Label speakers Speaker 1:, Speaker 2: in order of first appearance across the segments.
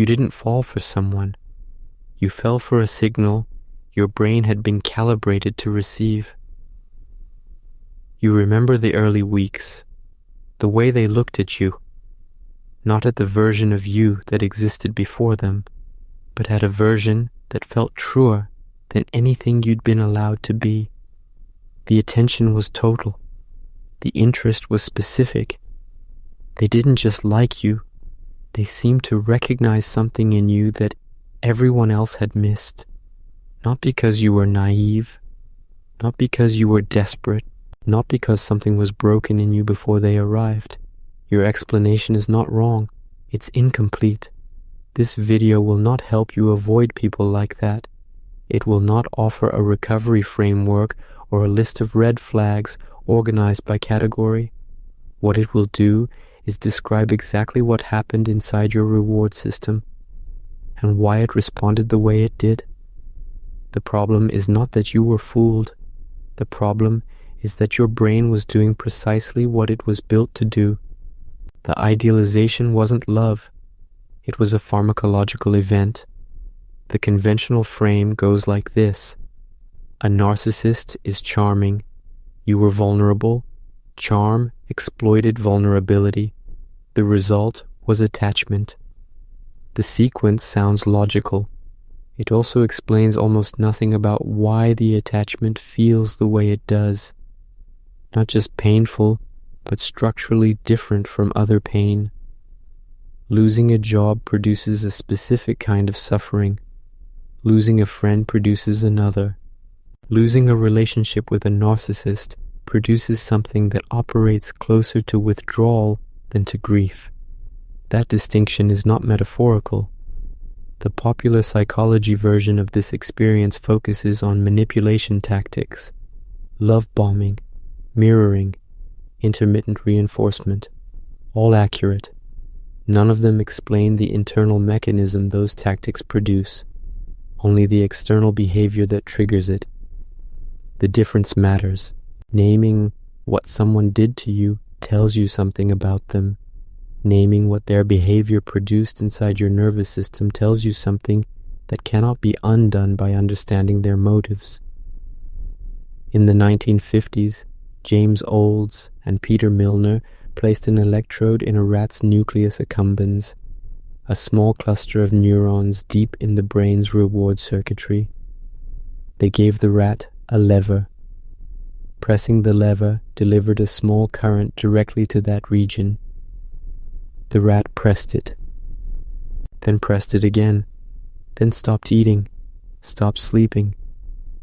Speaker 1: You didn't fall for someone. You fell for a signal your brain had been calibrated to receive. You remember the early weeks, the way they looked at you, not at the version of you that existed before them, but at a version that felt truer than anything you'd been allowed to be. The attention was total. The interest was specific. They didn't just like you. They seemed to recognize something in you that everyone else had missed. Not because you were naive, not because you were desperate, not because something was broken in you before they arrived. Your explanation is not wrong. It's incomplete. This video will not help you avoid people like that. It will not offer a recovery framework or a list of red flags organized by category. What it will do is describe exactly what happened inside your reward system and why it responded the way it did. The problem is not that you were fooled. The problem is that your brain was doing precisely what it was built to do. The idealization wasn't love. It was a pharmacological event. The conventional frame goes like this. A narcissist is charming. You were vulnerable. Charm exploited vulnerability. The result was attachment. The sequence sounds logical. It also explains almost nothing about why the attachment feels the way it does. Not just painful, but structurally different from other pain. Losing a job produces a specific kind of suffering. Losing a friend produces another. Losing a relationship with a narcissist produces something that operates closer to withdrawal than to grief. That distinction is not metaphorical. The popular psychology version of this experience focuses on manipulation tactics, love bombing, mirroring, intermittent reinforcement, all accurate. None of them explain the internal mechanism those tactics produce, only the external behavior that triggers it. The difference matters. Naming what someone did to you tells you something about them. Naming what their behavior produced inside your nervous system tells you something that cannot be undone by understanding their motives. In the 1950s, James Olds and Peter Milner placed an electrode in a rat's nucleus accumbens, a small cluster of neurons deep in the brain's reward circuitry. They gave the rat a lever. Pressing the lever delivered a small current directly to that region. The rat pressed it, then pressed it again, then stopped eating, stopped sleeping,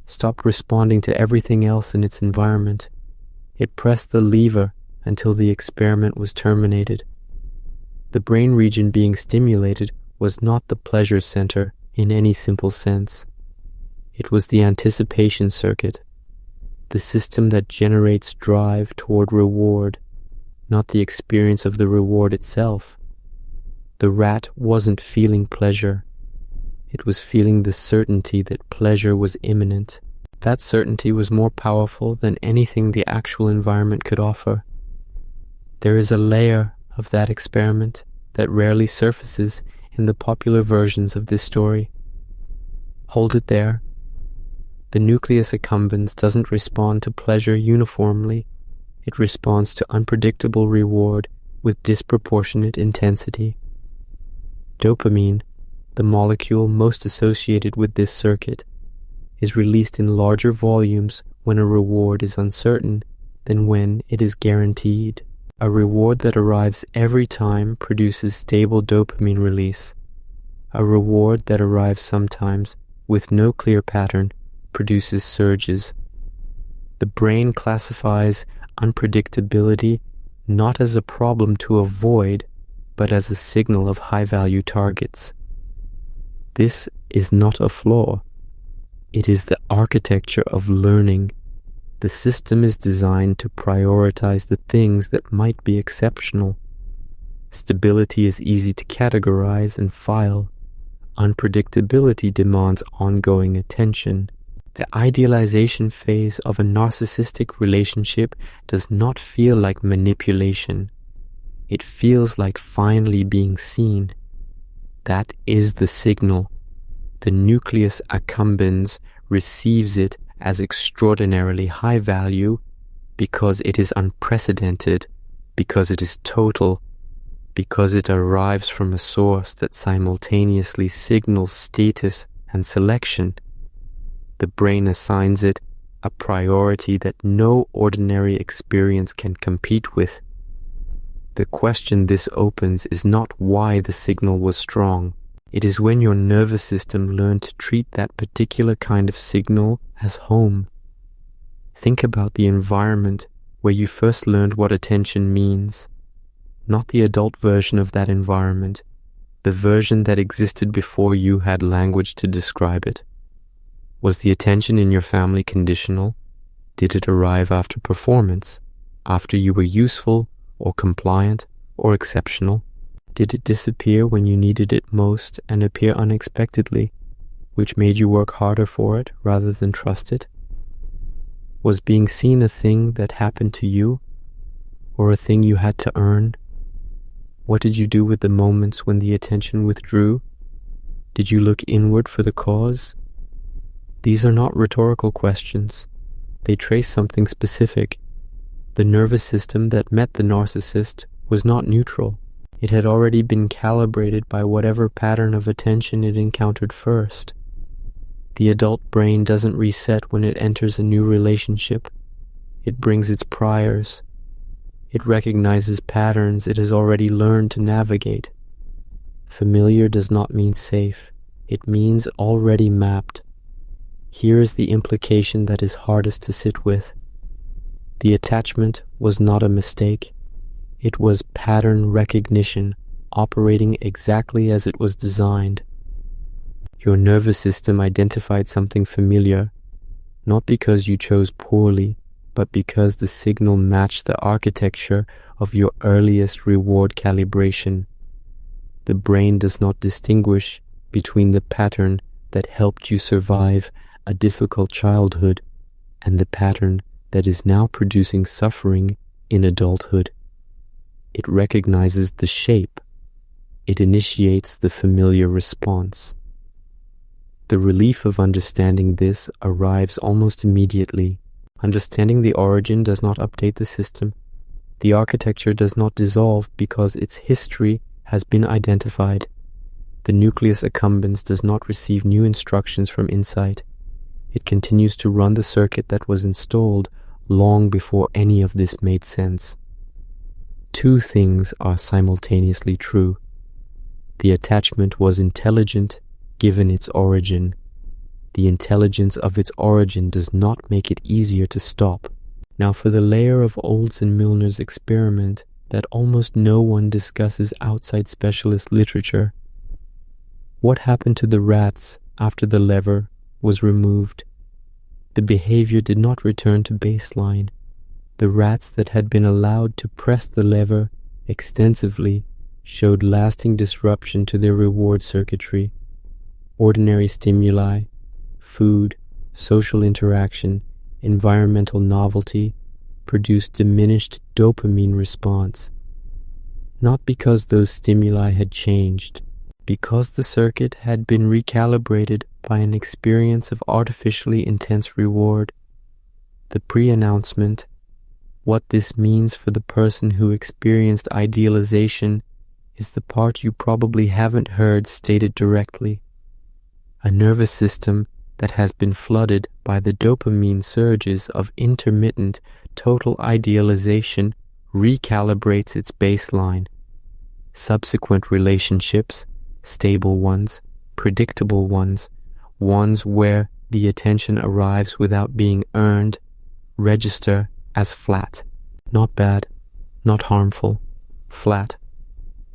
Speaker 1: stopped responding to everything else in its environment. It pressed the lever until the experiment was terminated. The brain region being stimulated was not the pleasure center in any simple sense. It was the anticipation circuit, the system that generates drive toward reward, not the experience of the reward itself. The rat wasn't feeling pleasure. It was feeling the certainty that pleasure was imminent. That certainty was more powerful than anything the actual environment could offer. There is a layer of that experiment that rarely surfaces in the popular versions of this story. Hold it there. The nucleus accumbens doesn't respond to pleasure uniformly. It responds to unpredictable reward with disproportionate intensity. Dopamine, the molecule most associated with this circuit, is released in larger volumes when a reward is uncertain than when it is guaranteed. A reward that arrives every time produces stable dopamine release. A reward that arrives sometimes with no clear pattern produces surges. The brain classifies unpredictability not as a problem to avoid, but as a signal of high-value targets. This is not a flaw. It is the architecture of learning. The system is designed to prioritize the things that might be exceptional. Stability is easy to categorize and file. Unpredictability demands ongoing attention. The idealization phase of a narcissistic relationship does not feel like manipulation. It feels like finally being seen. That is the signal. The nucleus accumbens receives it as extraordinarily high value because it is unprecedented, because it is total, because it arrives from a source that simultaneously signals status and selection. The brain assigns it a priority that no ordinary experience can compete with. The question this opens is not why the signal was strong. It is when your nervous system learned to treat that particular kind of signal as home. Think about the environment where you first learned what attention means. Not the adult version of that environment, the version that existed before you had language to describe it. Was the attention in your family conditional? Did it arrive after performance, after you were useful or compliant or exceptional? Did it disappear when you needed it most and appear unexpectedly, which made you work harder for it rather than trust it? Was being seen a thing that happened to you, or a thing you had to earn? What did you do with the moments when the attention withdrew? Did you look inward for the cause? These are not rhetorical questions. They trace something specific. The nervous system that met the narcissist was not neutral. It had already been calibrated by whatever pattern of attention it encountered first. The adult brain doesn't reset when it enters a new relationship. It brings its priors. It recognizes patterns it has already learned to navigate. Familiar does not mean safe. It means already mapped. Here is the implication that is hardest to sit with. The attachment was not a mistake. It was pattern recognition, operating exactly as it was designed. Your nervous system identified something familiar, not because you chose poorly, but because the signal matched the architecture of your earliest reward calibration. The brain does not distinguish between the pattern that helped you survive a difficult childhood and the pattern that is now producing suffering in adulthood. It recognizes the shape. It initiates the familiar response. The relief of understanding this arrives almost immediately. Understanding the origin does not update the system. The architecture does not dissolve because its history has been identified. The nucleus accumbens does not receive new instructions from insight. It continues to run the circuit that was installed long before any of this made sense. Two things are simultaneously true. The attachment was intelligent given its origin. The intelligence of its origin does not make it easier to stop. Now for the layer of Olds and Milner's experiment that almost no one discusses outside specialist literature. What happened to the rats after the lever was removed? The behavior did not return to baseline. The rats that had been allowed to press the lever extensively showed lasting disruption to their reward circuitry. Ordinary stimuli, food, social interaction, environmental novelty produced diminished dopamine response. Not because those stimuli had changed, because the circuit had been recalibrated by an experience of artificially intense reward. The pre-announcement, what this means for the person who experienced idealization, is the part you probably haven't heard stated directly. A nervous system that has been flooded by the dopamine surges of intermittent total idealization recalibrates its baseline. Subsequent relationships, stable ones, predictable ones, ones where the attention arrives without being earned, register as flat. Not bad, not harmful, flat.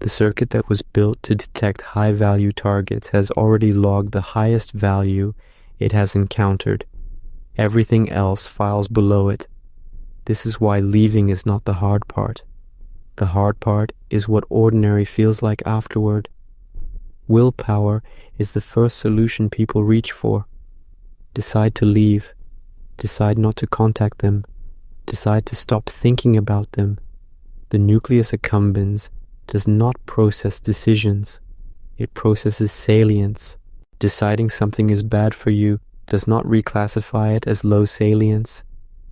Speaker 1: The circuit that was built to detect high-value targets has already logged the highest value it has encountered. Everything else files below it. This is why leaving is not the hard part. The hard part is what ordinary feels like afterward. Willpower is the first solution people reach for. Decide to leave. Decide not to contact them. Decide to stop thinking about them. The nucleus accumbens does not process decisions. It processes salience. Deciding something is bad for you does not reclassify it as low salience.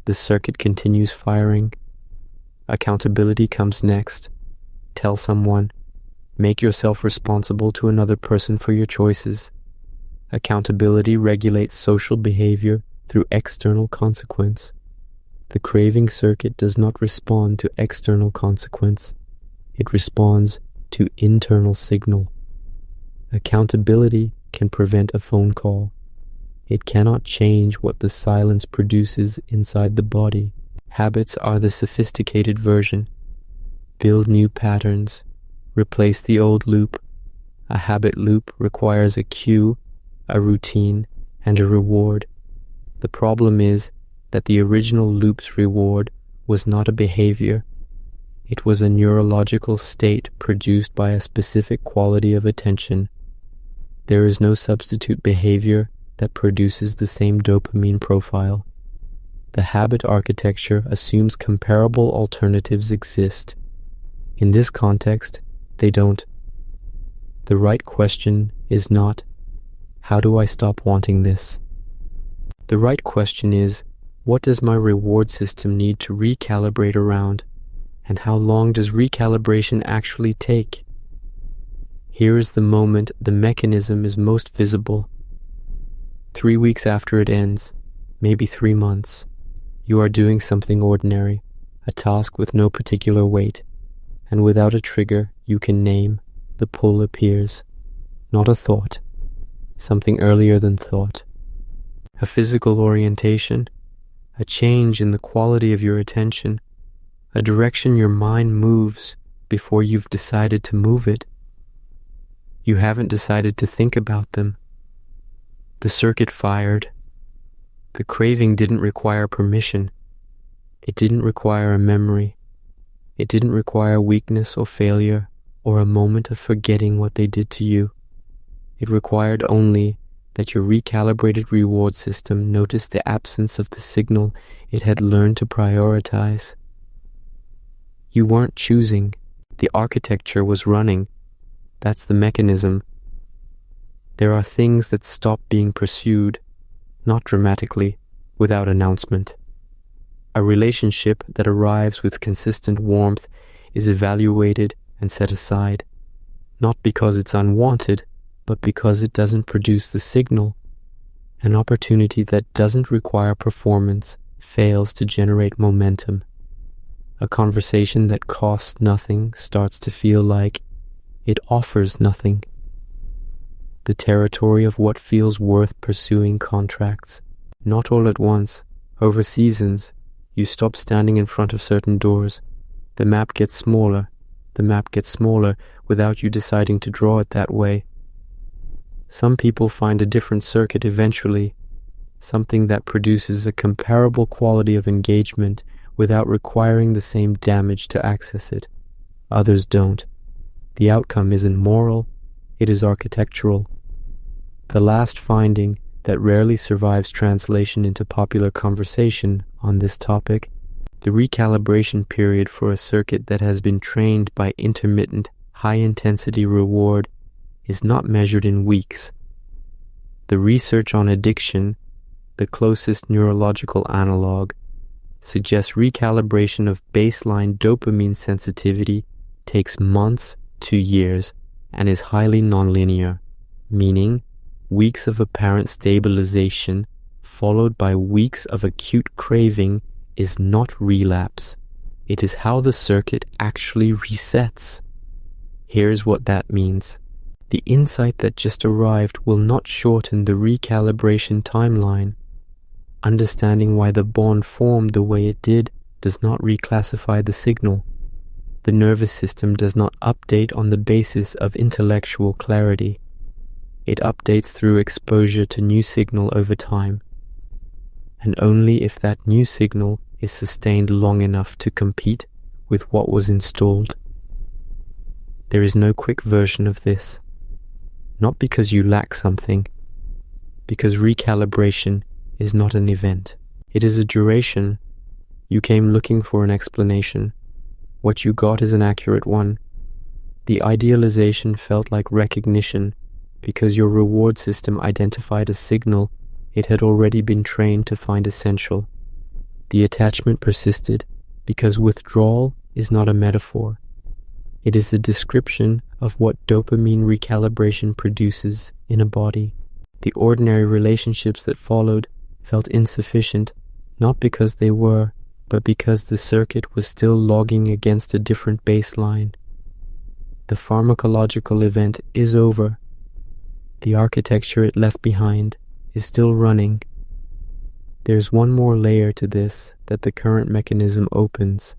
Speaker 1: The circuit continues firing. Accountability comes next. Tell someone. Make yourself responsible to another person for your choices. Accountability regulates social behavior through external consequence. The craving circuit does not respond to external consequence. It responds to internal signal. Accountability can prevent a phone call. It cannot change what the silence produces inside the body. Habits are the sophisticated version. Build new patterns. Replace the old loop. A habit loop requires a cue, a routine, and a reward. The problem is that the original loop's reward was not a behavior. It was a neurological state produced by a specific quality of attention. There is no substitute behavior that produces the same dopamine profile. The habit architecture assumes comparable alternatives exist. In this context, they don't. The right question is not, how do I stop wanting this? The right question is, what does my reward system need to recalibrate around, and how long does recalibration actually take? Here is the moment the mechanism is most visible. 3 weeks after it ends, maybe 3 months, you are doing something ordinary, a task with no particular weight, and without a trigger you can name, the pull appears. Not a thought, something earlier than thought. A physical orientation, a change in the quality of your attention, a direction your mind moves before you've decided to move it. You haven't decided to think about them. The circuit fired. The craving didn't require permission. It didn't require a memory. It didn't require weakness or failure or a moment of forgetting what they did to you. It required only that your recalibrated reward system noticed the absence of the signal it had learned to prioritize. You weren't choosing. The architecture was running. That's the mechanism. There are things that stop being pursued, not dramatically, without announcement. A relationship that arrives with consistent warmth is evaluated and set aside, not because it's unwanted, but because it doesn't produce the signal. An opportunity that doesn't require performance fails to generate momentum. A conversation that costs nothing starts to feel like it offers nothing. The territory of what feels worth pursuing contracts, not all at once, over seasons. You stop standing in front of certain doors. The map gets smaller. The map gets smaller without you deciding to draw it that way. Some people find a different circuit eventually, something that produces a comparable quality of engagement without requiring the same damage to access it. Others don't. The outcome isn't moral, it is architectural. The last finding that rarely survives translation into popular conversation on this topic, the recalibration period for a circuit that has been trained by intermittent, high-intensity reward is not measured in weeks. The research on addiction, the closest neurological analog, suggests recalibration of baseline dopamine sensitivity takes months to years and is highly nonlinear, meaning weeks of apparent stabilization followed by weeks of acute craving is not relapse. It is how the circuit actually resets. Here's what that means. The insight that just arrived will not shorten the recalibration timeline. Understanding why the bond formed the way it did does not reclassify the signal. The nervous system does not update on the basis of intellectual clarity. It updates through exposure to new signal over time, and only if that new signal is sustained long enough to compete with what was installed. There is no quick version of this, not because you lack something, because recalibration is not an event. It is a duration. You came looking for an explanation. What you got is an accurate one. The idealization felt like recognition because your reward system identified a signal it had already been trained to find essential. The attachment persisted because withdrawal is not a metaphor. It is a description of what dopamine recalibration produces in a body. The ordinary relationships that followed felt insufficient, not because they were, but because the circuit was still logging against a different baseline. The pharmacological event is over. The architecture it left behind is still running. There's one more layer to this that the current mechanism opens.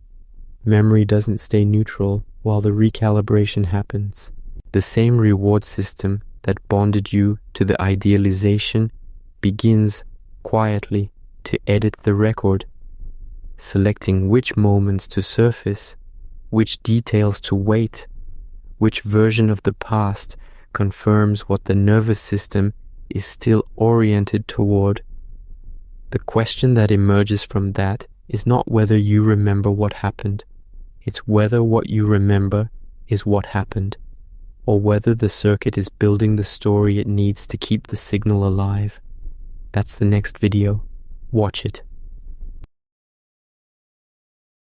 Speaker 1: Memory doesn't stay neutral while the recalibration happens. The same reward system that bonded you to the idealization begins quietly to edit the record, selecting which moments to surface, which details to wait, which version of the past confirms what the nervous system is still oriented toward. The question that emerges from that is not whether you remember what happened, it's whether what you remember is what happened, or whether the circuit is building the story it needs to keep the signal alive. That's the next video. Watch it.